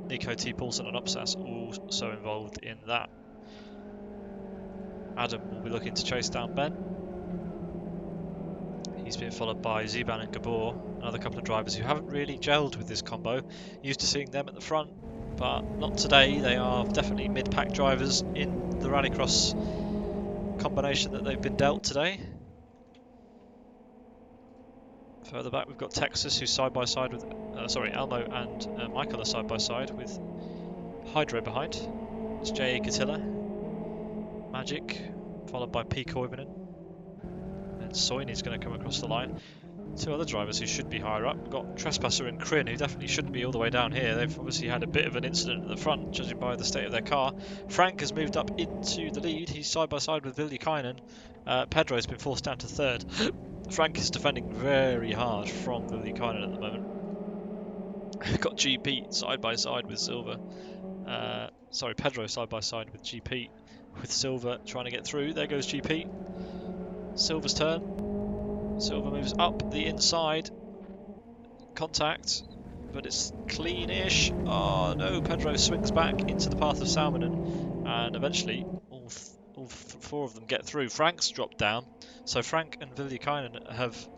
Nico, T. Paulson and Upsas also involved in that. Adam will be looking to chase down Ben. He's been followed by Ziban and Gabor, another couple of drivers who haven't really gelled with this combo. Used to seeing them at the front, but not today. They are definitely mid-pack drivers in the Rallycross combination that they've been dealt today. Further back we've got Texas, who's side by side with, Elmo and Michael are side by side with Hydro behind. It's J.A. Catilla, Magic, followed by P. Koivunen. And Soini's going to come across the line. 2 other drivers who should be higher up. We've got Trespasser and Kryn, who definitely shouldn't be all the way down here. They've obviously had a bit of an incident at the front, judging by the state of their car. Frank has moved up into the lead. He's side by side with Viljukainen. Pedro's been forced down to 3rd. Frank is defending very hard from Viljukainen at the moment. Got GP side by side with Silver. Pedro side by side with GP, with Silver trying to get through. There goes GP. Silver's turn. Silver moves up the inside. Contact, but it's clean-ish. Oh no, Pedro swings back into the path of Salmonen, and eventually all 4 of them get through. Frank's dropped down, so Frank and Viljukainen have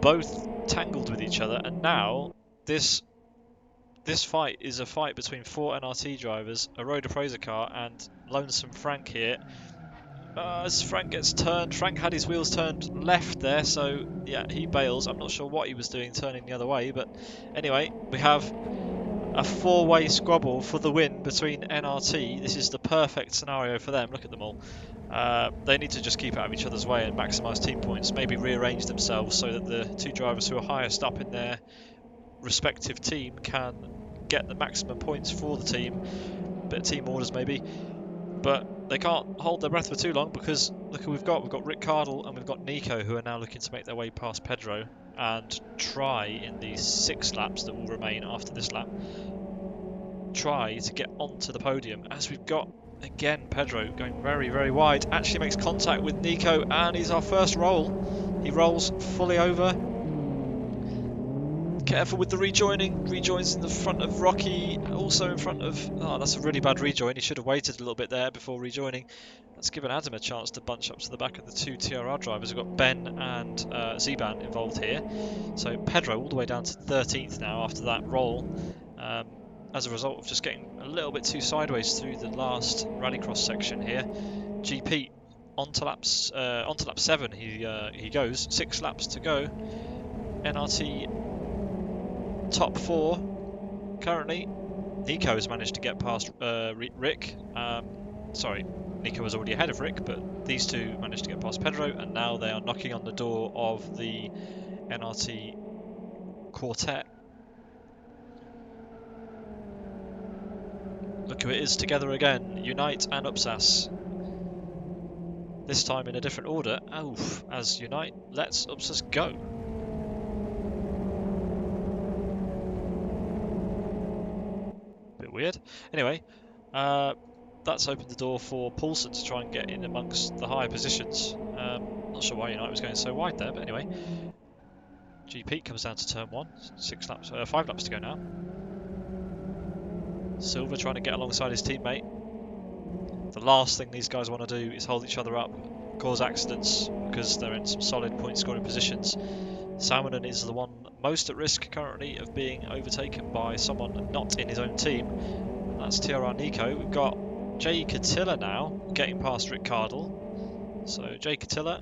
both tangled with each other, and now this fight is a fight between 4 NRT drivers, a road appraiser car, and Lonesome Frank here. as Frank gets turned. Frank had his wheels turned left there, so yeah, he bails. I'm not sure what he was doing turning the other way, but anyway, we have a four-way squabble for the win between NRT. This is the perfect scenario for them. Look at them all. They need to just keep out of each other's way and maximise team points, maybe rearrange themselves so that the two drivers who are highest up in their respective team can get the maximum points for the team. Bit of team orders maybe, but they can't hold their breath for too long because look who we've got. We've got Rick Cardle and we've got Nico, who are now looking to make their way past Pedro and try in the 6 laps that will remain after this lap, try to get onto the podium. As we've got again Pedro going very, very wide, actually makes contact with Nico and he's our first roll. He rolls fully over. Careful with the rejoining. Rejoins in the front of Rocky, also in front of... Oh, that's a really bad rejoin. He should have waited a little bit there before rejoining. That's given Adam a chance to bunch up to the back of the two TRR drivers. We've got Ben and Zeban involved here. So Pedro all the way down to 13th now after that roll. As a result of just getting a little bit too sideways through the last rallycross section here. GP onto lap 7 he goes. 6 laps to go. NRT top 4 currently. Nico has managed to get past Rick. Sorry, Nico was already ahead of Rick, but these two managed to get past Pedro, and now they are knocking on the door of the NRT quartet. Look who it is together again, Unite and Upsas. This time in a different order. Oof, as Unite lets Upsas go. Bit weird. Anyway, that's opened the door for Paulson to try and get in amongst the higher positions. Not sure why Unite was going so wide there, but anyway. GP comes down to turn 1. 5 laps to go now. Silver trying to get alongside his teammate. The last thing these guys want to do is hold each other up, cause accidents, because they're in some solid point scoring positions. Salmonen is the one most at risk currently of being overtaken by someone not in his own team. And that's TRR Nico. We've got Jay Catilla now getting past Rick Cardle. So Jay Catilla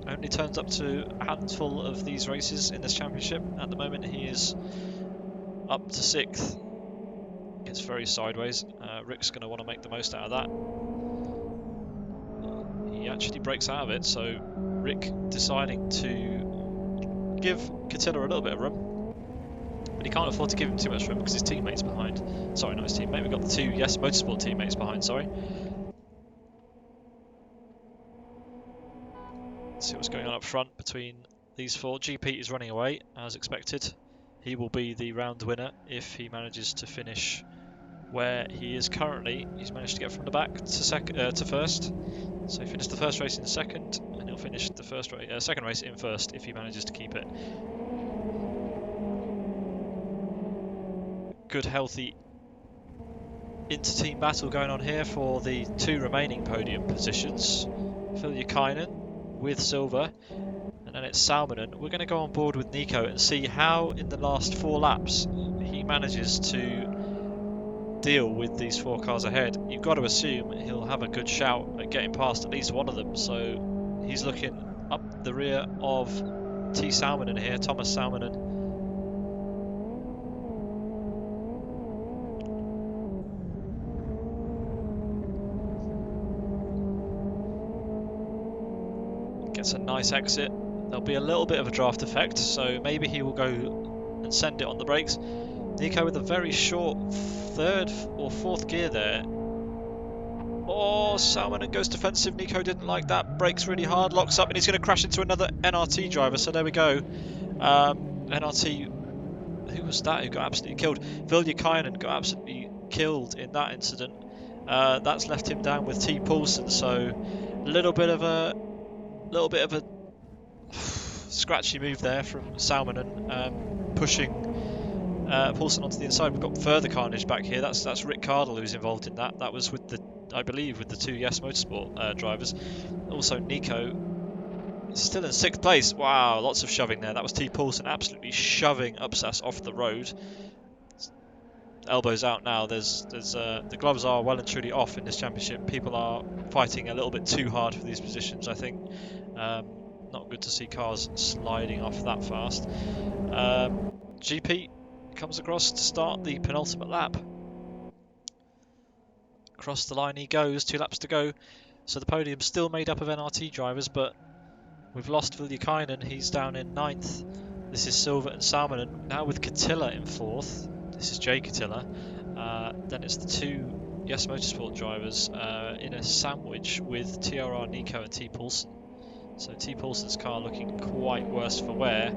only turns up to a handful of these races in this championship. At the moment he is up to 6th. Gets very sideways. Rick's going to want to make the most out of that. He actually breaks out of it, so Rick deciding to give Catilla a little bit of room. But he can't afford to give him too much room because his teammate's behind. Sorry, not his teammate. We've got the two Yes Motorsport teammates behind, sorry. Let's see what's going on up front between these 4. GP is running away, as expected. He will be the round winner if he manages to finish where he is currently. He's managed to get from the back to first. So he finished the first race in second, and he'll finish the second race in first if he manages to keep it. Good, healthy inter-team battle going on here for the 2 remaining podium positions. Filjukainen with Silver, and then it's Salmonen. We're going to go on board with Nico and see how in the last 4 laps he manages to deal with these 4 cars ahead. You've got to assume he'll have a good shout at getting past at least one of them, so he's looking up the rear of T. Salmonen here, Thomas Salmonen. Gets a nice exit. There'll be a little bit of a draft effect, so maybe he will go and send it on the brakes. Nico with a very short 3rd or 4th gear there. Oh, Salmonen goes defensive. Nico didn't like that. Brakes really hard, locks up, and he's going to crash into another NRT driver. So there we go. NRT, who was that who got absolutely killed? Viljukainen got absolutely killed in that incident. That's left him down with T. Paulson. So a little bit of a scratchy move there from Salmonen, pushing Paulson onto the inside. We've got further carnage back here. That's Rick Cardle who's involved in that. That was with the, I believe, with the 2 Yes Motorsport drivers. Also Nico still in 6th place. Wow, lots of shoving there. That was T. Paulson absolutely shoving Upsas off the road. elbows out now. The gloves are well and truly off in this championship. People are fighting a little bit too hard for these positions, I think. Not good to see cars sliding off that fast. GP comes across to start the penultimate lap. Across the line he goes, 2 laps to go. So the podium's still made up of NRT drivers, but we've lost Viljakainen. He's down in 9th. This is Silva and Salmonen. Now with Katila in 4th. This is Jay Katila. Then it's the 2 Yes Motorsport drivers in a sandwich with TRR Nico and T Paulson. So T Paulson's car looking quite worse for wear.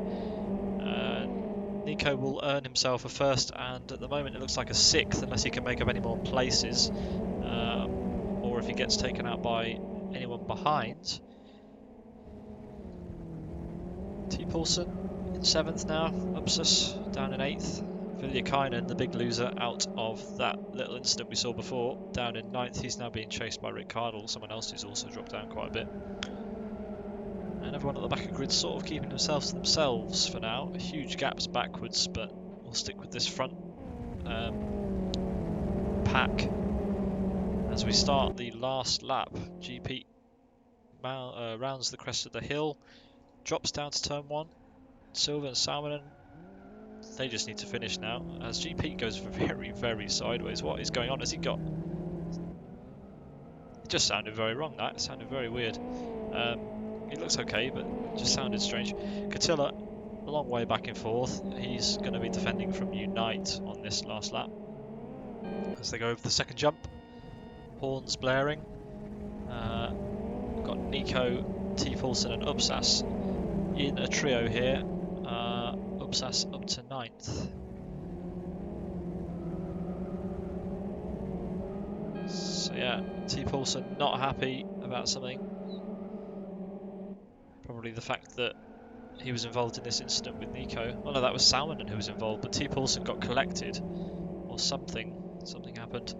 Nico will earn himself a 1st, and at the moment it looks like a 6th unless he can make up any more places, or if he gets taken out by anyone behind. T Paulson in 7th now, Upsus down in 8th. Viljakainen, the big loser out of that little incident we saw before, down in 9th. He's now being chased by Rick Cardle, someone else who's also dropped down quite a bit. And everyone at the back of the grid sort of keeping themselves to themselves for now. Huge gaps backwards, but we'll stick with this front pack as we start the last lap. GP rounds the crest of the hill, drops down to turn 1. Silva and Salmonen, they just need to finish now, as GP goes very, very sideways. What is going on? Has he got... It just sounded very wrong, that. It sounded very weird. It looks okay, but it just sounded strange. Katila, a long way back and forth. He's going to be defending from Unite on this last lap. As they go over the second jump, horns blaring. We've got Nico, T Paulson and Upsas in a trio here. Upsas up to 9th. So yeah, T Paulson not happy about something. Probably the fact that he was involved in this incident with Nico. Oh no, that was Salmonen who was involved, but T Paulson got collected or something. Something happened.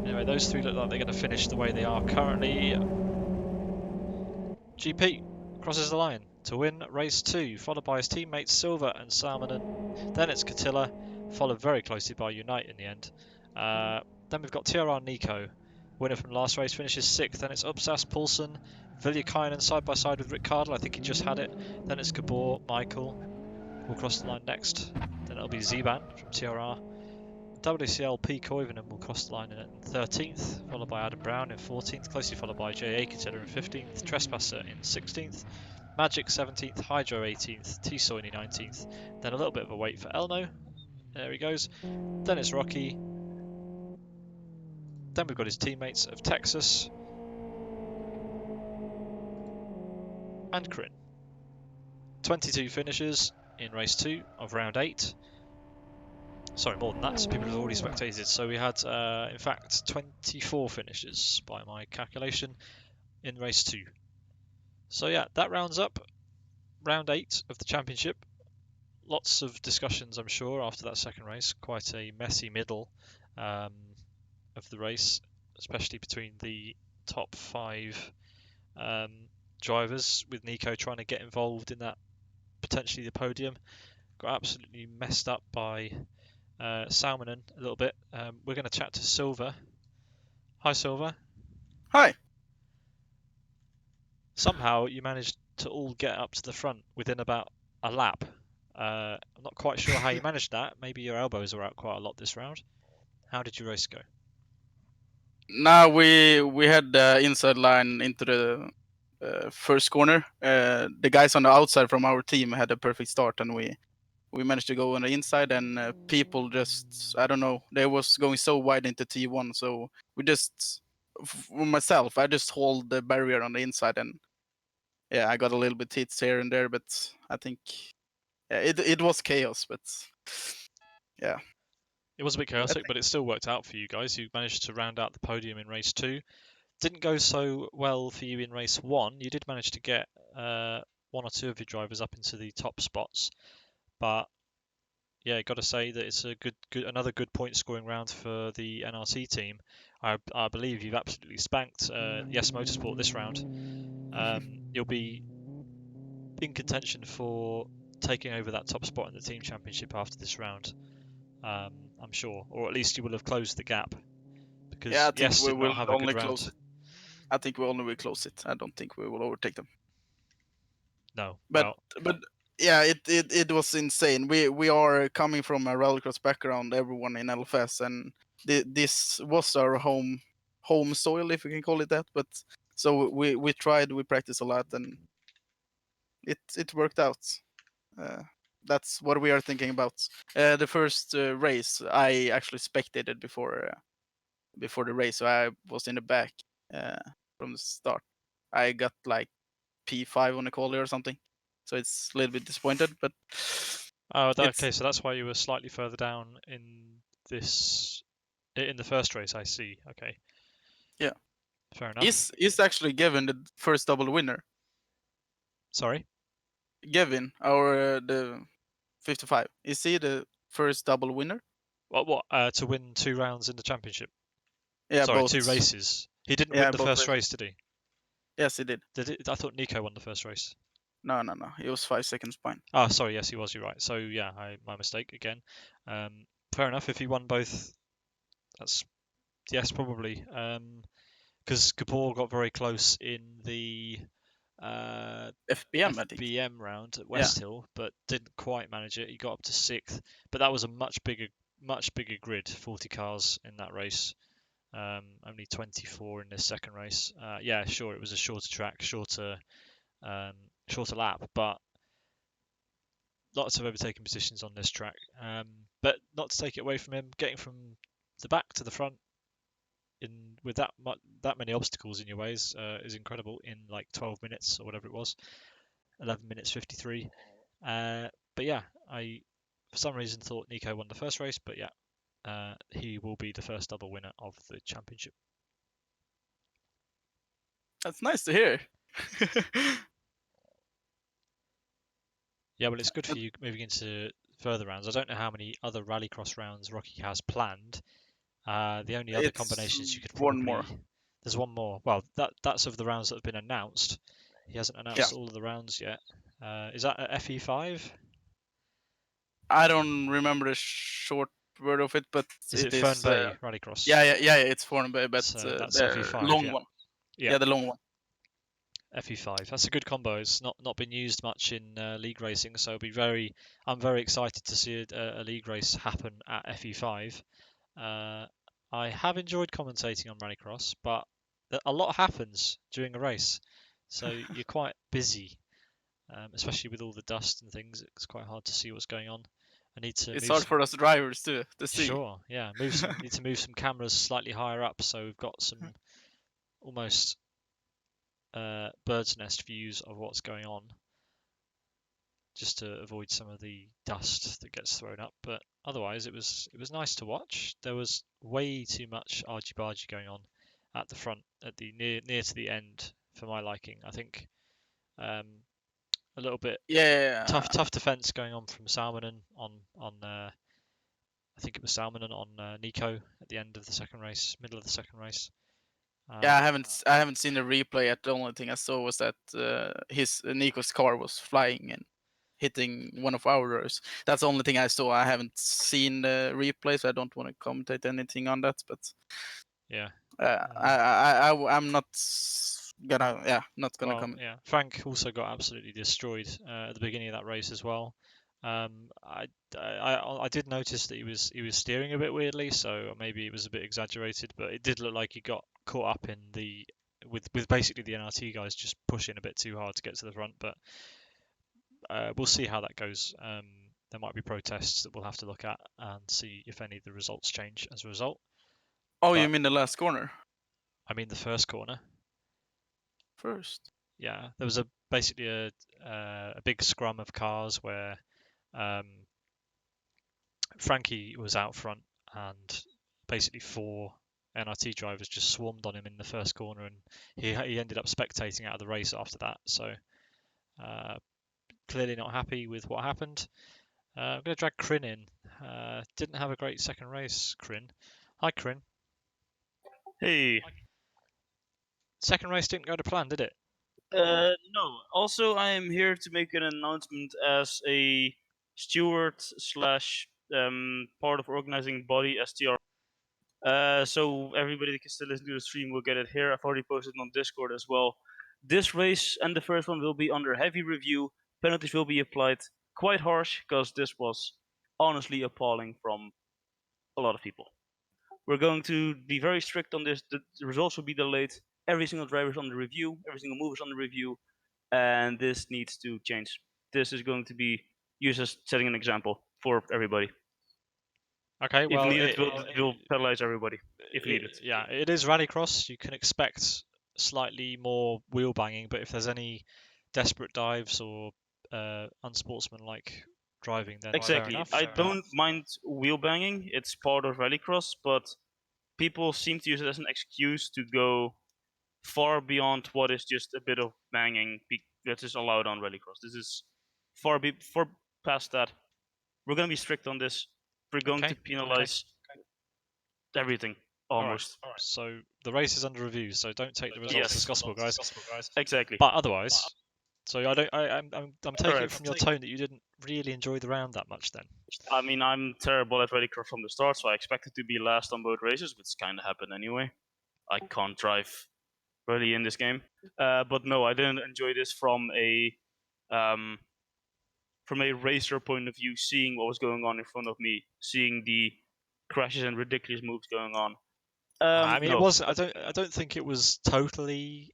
Anyway, those 3 look like they're going to finish the way they are currently. GP crosses the line to win race 2, followed by his teammates Silva and Salmonen. Then it's Katila, followed very closely by Unite in the end. Then we've got TRR Nico, winner from last race, finishes 6th. Then it's Upsas, Paulson, Viljakainen side by side with Rick Cardle. I think he just had it. Then it's Gabor, Michael will cross the line next. Then it'll be Ziban from TRR. WCL P. Koivunen will cross the line in 13th, followed by Adam Brown in 14th, closely followed by J.A. Katila in 15th, Trespasser in 16th, Magic 17th, Hydro 18th, T. Soini 19th. Then a little bit of a wait for Elmo. There he goes. Then it's Rocky. Then we've got his teammates of Texas and Crin. 22 finishes in race 2 of round 8. Sorry, more than that, so people have already spectated. So we had, in fact, 24 finishes by my calculation in race 2. So yeah, that rounds up round 8 of the championship. Lots of discussions, I'm sure, after that second race. Quite a messy middle of the race, especially between the top 5 drivers, with Nico trying to get involved in that, potentially the podium. Got absolutely messed up by Salmonen a little bit. We're going to chat to Silva. Hi, Silva. Hi. Somehow you managed to all get up to the front within about a lap. I'm not quite sure how you managed that. Maybe your elbows were out quite a lot this round. How did your race go? Now we had the inside line into the first corner. The guys on the outside from our team had a perfect start, and we managed to go on the inside. And people just, I don't know, they was going so wide into T1. So we just, for myself, I just hold the barrier on the inside, and yeah, I got a little bit hits here and there, but I think it was chaos. But yeah. It was a bit chaotic, but it still worked out for you guys. You managed to round out the podium in race 2. Didn't go so well for you in race 1. You did manage to get 1 or 2 of your drivers up into the top spots, but yeah, got to say that it's a another good point scoring round for the NRT team. I believe you've absolutely spanked Yes Motorsport this round. You'll be in contention for taking over that top spot in the team championship after this round. I'm sure, or at least you will have closed the gap. Because I think yes, we did not will have a only good close round. it. I think we only will close it. I don't think we will overtake them. No, But well, yeah, it was insane. We are coming from a rallycross background, everyone in LFS, and this was our home soil, if we can call it that. But so we tried, we practiced a lot, and it worked out. That's what we are thinking about. The first race, I actually spectated before the race, so I was in the back from the start. I got like P5 on the quali or something, so it's a little bit disappointed, but oh, it's okay, so that's why you were slightly further down in the first race. I see. Okay. Yeah. Fair enough. Is actually Gavin the first double winner. Sorry. Gavin, our the 55, is he the first double winner? What? To win 2 rounds in the championship? Yeah, Sorry, 2 both. races. He didn't win Yeah, the both first races. race, did he? Yes, he did. Did it? I thought Nico won the first race. No. He was 5 seconds behind. Oh, sorry. Yes, he was. You're right. So yeah, my mistake again. Fair enough. If he won both, that's yes, probably. Because Gabor got very close in the FBM, I think. FBM round at Yeah. West Hill, but didn't quite manage it. He got up to 6th, but that was a much bigger grid, 40 cars in that race. Only 24 in this second race. Yeah, sure, it was a shorter track, shorter lap, but lots of overtaking positions on this track. But not to take it away from him, getting from the back to the front with that many obstacles in your ways is incredible in like 12 minutes or whatever it was, 11 minutes 53. But yeah, I for some reason thought Nico won the first race, but yeah, he will be the first double winner of the championship. That's nice to hear. Yeah, well, it's good for you moving into further rounds. I don't know how many other rallycross rounds Rocky has planned. The only other It's combinations you could one more. probably there's one more. Well, that's of the rounds that have been announced. He hasn't announced all of the rounds yet. Is that at FE5? I don't remember the short word of it, but Is it it Fern is. Bay Rallycross? Yeah, it's Fern Bay, but So that's the FE5. long Yeah, one. yeah, Yeah, the long one. FE5. That's a good combo. It's not been used much in league racing, so I'm very excited to see a league race happen at FE5. I have enjoyed commentating on Rallycross, but a lot happens during a race, so you're quite busy, especially with all the dust and things. It's quite hard to see what's going on. I need to It's move hard some. for us drivers to see. Sure, yeah, need to move some cameras slightly higher up, so we've got some almost bird's nest views of what's going on, just to avoid some of the dust that gets thrown up. But otherwise, it was nice to watch. There was way too much argy-bargy going on at the front, at the near to the end for my liking. I think a little bit Yeah. tough defense going on from Salmonen on I think it was Salmonen on Nico at the end of the second race, middle of the second race. Yeah, I haven't seen the replay yet. The only thing I saw was that his Nico's car was flying and hitting one of our rows. That's the only thing I saw. I haven't seen the replay, so I don't want to commentate anything on that. But yeah, I'm not gonna well, comment. yeah. Frank also got absolutely destroyed at the beginning of that race as well. I did notice that he was steering a bit weirdly, so maybe it was a bit exaggerated, but it did look like he got caught up in with basically the NRT guys just pushing a bit too hard to get to the front. But we'll see how that goes. There might be protests that we'll have to look at and see if any of the results change as a result. Oh, But you mean the last corner? I mean the first corner. First. Yeah, there was basically a big scrum of cars where um, Frankie was out front and basically 4 NRT drivers just swarmed on him in the first corner, and he ended up spectating out of the race after that. So clearly not happy with what happened. I'm going to drag Crin in. Didn't have a great second race, Crin. Hi, Crin. Hey. Second race didn't go to plan, did it? No. Also, I am here to make an announcement as a steward slash part of organizing body STR. So everybody that can still listen to the stream will get it here. I've already posted on Discord as well. This race and the first one will be under heavy review. Penalties will be applied quite harsh because this was honestly appalling from a lot of people. We're going to be very strict on this. The results will be delayed. Every single driver is on the review. Every single move is on the review, and this needs to change. This is going to be used as setting an example for everybody. Okay, If well, needed, we'll penalize everybody if needed. yeah, it is rallycross. You can expect slightly more wheel banging, but if there's any desperate dives or unsportsmanlike driving, then fair Exactly. enough. I But don't mind wheel banging. It's part of rallycross, but people seem to use it as an excuse to go far beyond what is just a bit of banging that is allowed on rallycross. This is far past that. We're going to be strict on this. We're going to penalize everything almost. all right. So the race is under review, so don't take the results as Yes. gospel, guys. Exactly. But otherwise, so I don't. I'm taking Alright. it from your tone that you didn't really enjoy the round that much. Then I mean, I'm terrible at rallycross from the start, so I expected to be last on both races, which kind of happened anyway. I can't drive really in this game, but no, I didn't enjoy this um, from a racer point of view, seeing what was going on in front of me, seeing the crashes and ridiculous moves going on. I mean, it No. was. I don't think it was totally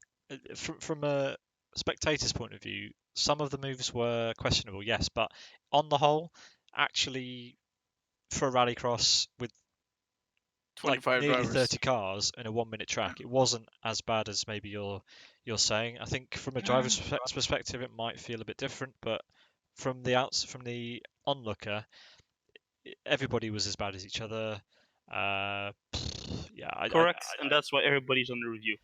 from a spectator's point of view. Some of the moves were questionable, yes, but on the whole, actually, for a rallycross with like 25 nearly drivers. 30 cars in a 1 minute track, it wasn't as bad as maybe you're saying. I think from a driver's perspective, it might feel a bit different, but from the onlooker, everybody was as bad as each other. Yeah, Correct, and that's why everybody's on the review.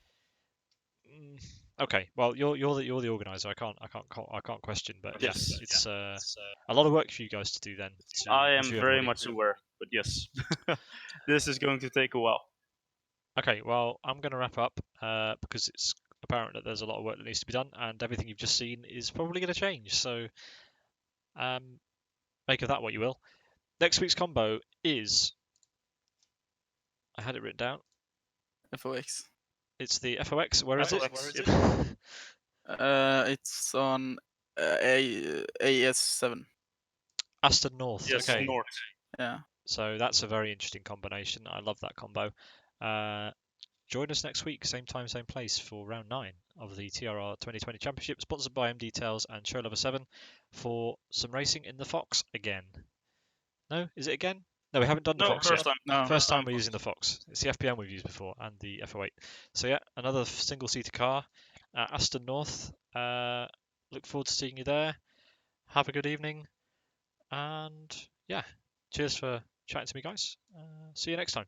Okay, well, you're the organizer. I can't question, but Yes. yeah, it's a lot of work for you guys to do then. I am review very everybody. much aware, but yes, this is going to take a while. Okay, well, I'm going to wrap up because it's apparent that there's a lot of work that needs to be done, and everything you've just seen is probably going to change. So, make of that what you will. Next week's combo is, I had it written down. FOX. It's the FOX. Where is FOX, it? It's on AS7. Aston North. Yes, Okay. North. Yeah. So that's a very interesting combination. I love that combo. Join us next week, same time, same place, for round 9 of the TRR 2020 Championship, sponsored by M Details and Show Lover 7, for some racing in the Fox again. No, is it again? No, we haven't done the No, Fox first yet. time. No. First time we're using the Fox. It's the FPM we've used before and the FO8. So yeah, another single-seater car, Aston North. Look forward to seeing you there. Have a good evening, and yeah, cheers for chatting to me, guys. See you next time.